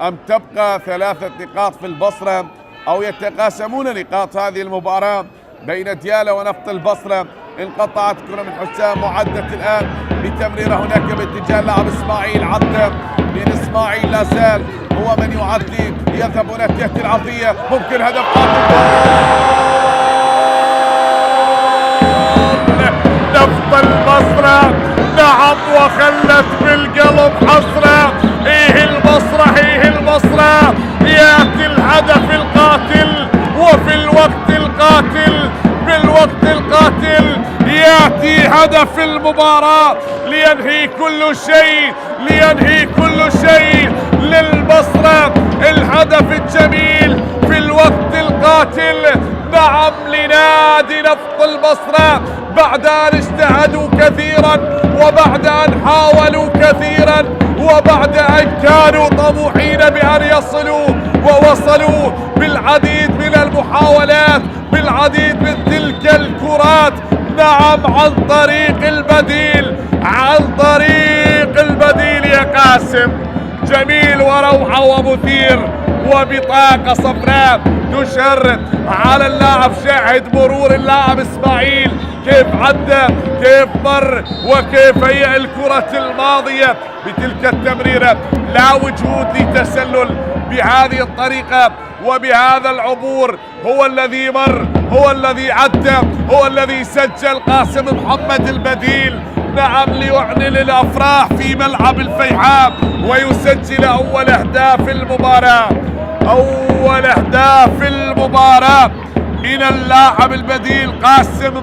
أم تبقى 3 نقاط في البصرة أو يتقاسمون نقاط هذه المباراة بين ديالى ونفط البصرة. انقطعت كرة من حسام، معدة الآن بتمريرة هناك باتجاه اللاعب إسماعيل عدى من إسماعيل، لا زال هو من يعدي، يذهب هناك يأتي العطية، ممكن هدف نفط البصرة. نعم، وخلت بالقلب حسرة. ايه البصرة، ايه البصرة، ياتي الهدف القاتل وفي الوقت القاتل، بالوقت القاتل ياتي هدف المباراة لينهي كل شيء، لينهي كل شيء للبصرة. الهدف الجميل في الوقت القاتل، نعم، لنادي نفط البصرة بعد أن اجتهدوا كثيرا وبعد أن حاولوا كثيرا وبعد أن كانوا طموحين بأن يصلوا ووصلوا بالعديد من المحاولات، بالعديد من تلك الكرات. نعم، عن طريق البديل، عن طريق البديل يا قاسم. جميل وروعة ومثير وبطاقة صفراء تشر على اللاعب. شاهد مرور اللاعب إسماعيل كيف عدى، كيف مر، وكيف هي الكرة الماضية بتلك التمريرة. لا وجود لتسلل بهذه الطريقة وبهذا العبور. هو الذي مر، هو الذي عدى، هو الذي سجل قاسم محمد البديل. نعم، ليعلن الأفراح في ملعب الفيحاء ويسجل أول أهداف المباراة، أول أهداف المباراة من اللاعب البديل قاسم